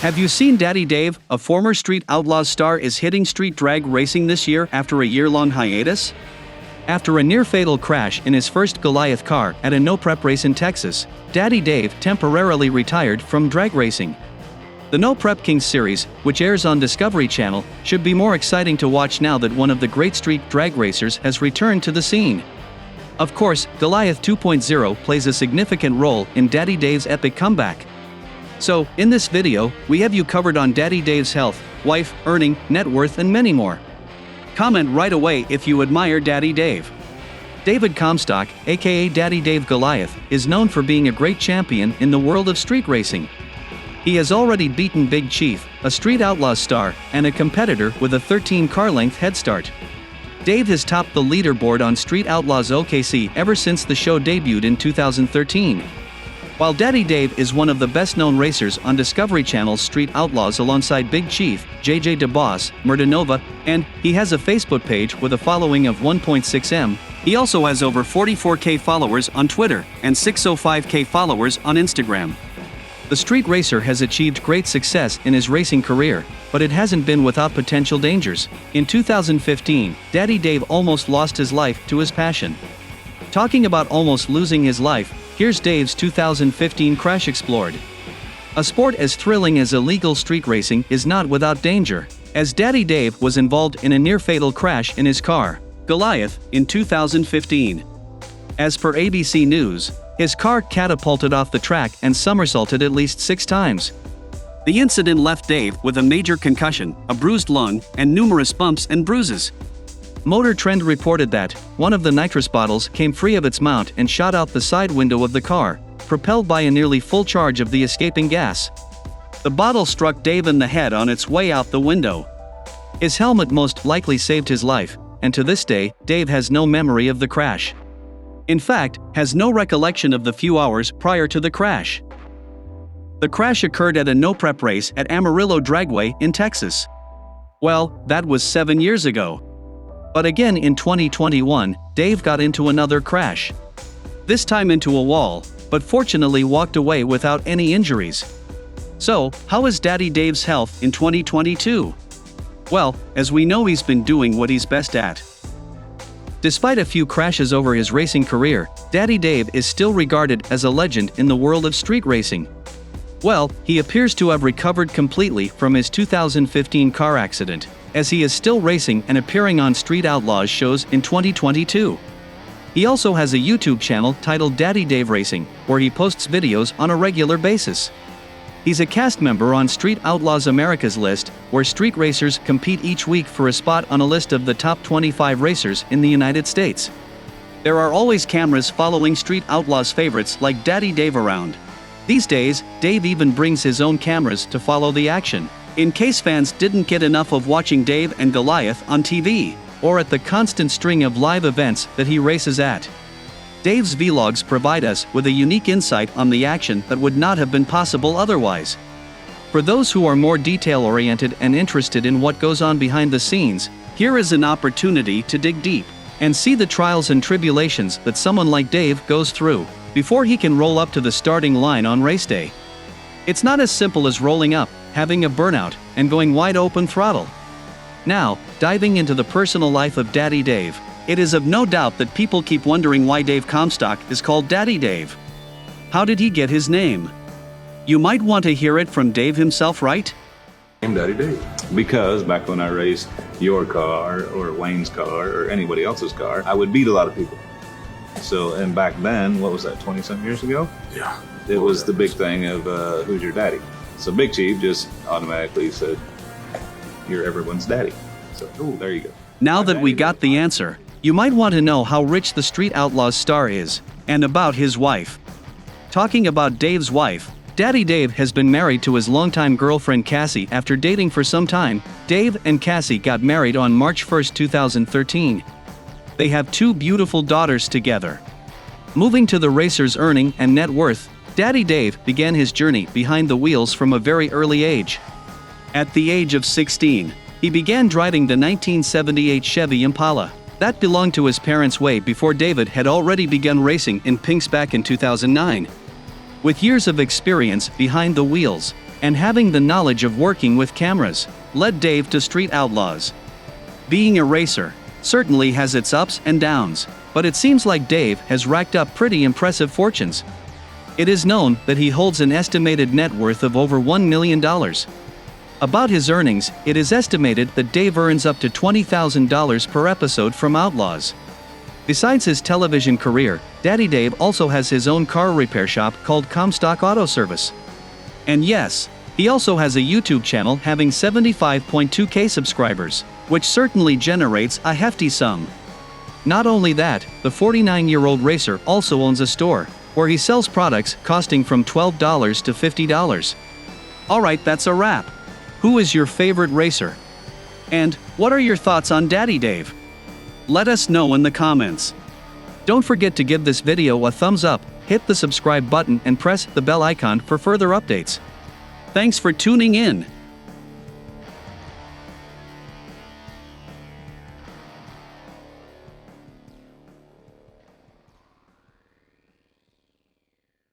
Have you seen Daddy Dave? A former Street Outlaws star is hitting street drag racing this year after a year-long hiatus. After a near-fatal crash in his first Goliath car at a no-prep race in Texas, Daddy Dave temporarily retired from drag racing. The No Prep Kings series, which airs on Discovery Channel, should be more exciting to watch now that one of the great street drag racers has returned to the scene. Of course, Goliath 2.0 plays a significant role in Daddy Dave's epic comeback. So, in this video, we have you covered on Daddy Dave's health, wife, earning, net worth and many more. Comment right away if you admire Daddy Dave. David Comstock, aka Daddy Dave Goliath, is known for being a great champion in the world of street racing. He has already beaten Big Chief, a Street Outlaws star, and a competitor with a 13-car-length head start. Dave has topped the leaderboard on Street Outlaws OKC ever since the show debuted in 2013. While Daddy Dave is one of the best-known racers on Discovery Channel's Street Outlaws alongside Big Chief, JJ DeBoss, Murdanova, and he has a Facebook page with a following of 1.6 million, he also has over 44,000 followers on Twitter and 605,000 followers on Instagram. The street racer has achieved great success in his racing career, but it hasn't been without potential dangers. In 2015, Daddy Dave almost lost his life to his passion. Talking about almost losing his life, here's Dave's 2015 crash explored. A sport as thrilling as illegal street racing is not without danger, as Daddy Dave was involved in a near-fatal crash in his car, Goliath, in 2015. As per ABC News, his car catapulted off the track and somersaulted at least 6 times. The incident left Dave with a major concussion, a bruised lung, and numerous bumps and bruises. Motor Trend reported that one of the nitrous bottles came free of its mount and shot out the side window of the car, propelled by a nearly full charge of the escaping gas. The bottle struck Dave in the head on its way out the window. His helmet most likely saved his life, and to this day, Dave has no memory of the crash. In fact, has no recollection of the few hours prior to the crash. The crash occurred at a no-prep race at Amarillo Dragway in Texas. Well, that was 7 years ago. But again in 2021, Dave got into another crash. This time into a wall, but fortunately walked away without any injuries. So, how is Daddy Dave's health in 2022? Well, as we know, he's been doing what he's best at. Despite a few crashes over his racing career, Daddy Dave is still regarded as a legend in the world of street racing. Well, he appears to have recovered completely from his 2015 car accident, as he is still racing and appearing on Street Outlaws shows in 2022. He also has a YouTube channel titled Daddy Dave Racing, where he posts videos on a regular basis. He's a cast member on Street Outlaws America's List, where street racers compete each week for a spot on a list of the top 25 racers in the United States. There are always cameras following Street Outlaws favorites like Daddy Dave around. These days, Dave even brings his own cameras to follow the action, in case fans didn't get enough of watching Dave and Goliath on TV, or at the constant string of live events that he races at. Dave's vlogs provide us with a unique insight on the action that would not have been possible otherwise. For those who are more detail-oriented and interested in what goes on behind the scenes, here is an opportunity to dig deep and see the trials and tribulations that someone like Dave goes through before he can roll up to the starting line on race day. It's not as simple as rolling up, having a burnout, and going wide open throttle. Now, diving into the personal life of Daddy Dave, it is of no doubt that people keep wondering why Dave Comstock is called Daddy Dave. How did he get his name? You might want to hear it from Dave himself, right? I'm Daddy Dave. Because back when I raced your car, or Wayne's car, or anybody else's car, I would beat a lot of people. So, and back then, what was that, 20-something years ago? Yeah. It was the big thing of who's your daddy. So Big Chief just automatically said, you're everyone's daddy. So, there you go. Now that we got the answer, you might want to know how rich the Street Outlaws star is, and about his wife. Talking about Dave's wife, Daddy Dave has been married to his longtime girlfriend Cassie after dating for some time. Dave and Cassie got married on March 1, 2013. They have 2 beautiful daughters together. Moving to the racer's earning and net worth, Daddy Dave began his journey behind the wheels from a very early age. At the age of 16, he began driving the 1978 Chevy Impala. That belonged to his parents way before David had already begun racing in pinks back in 2009. With years of experience behind the wheels, and having the knowledge of working with cameras led Dave to Street Outlaws. Being a racer certainly has its ups and downs, but it seems like Dave has racked up pretty impressive fortunes. It is known that he holds an estimated net worth of over $1 million. About his earnings, it is estimated that Dave earns up to $20,000 per episode from Outlaws. Besides his television career, Daddy Dave also has his own car repair shop called Comstock Auto Service. And yes, he also has a YouTube channel having 75.2k subscribers, which certainly generates a hefty sum. Not only that, the 49-year-old racer also owns a store, where he sells products costing from $12 to $50. Alright, that's a wrap. Who is your favorite racer? And what are your thoughts on Daddy Dave? Let us know in the comments. Don't forget to give this video a thumbs up, hit the subscribe button and press the bell icon for further updates. Thanks for tuning in.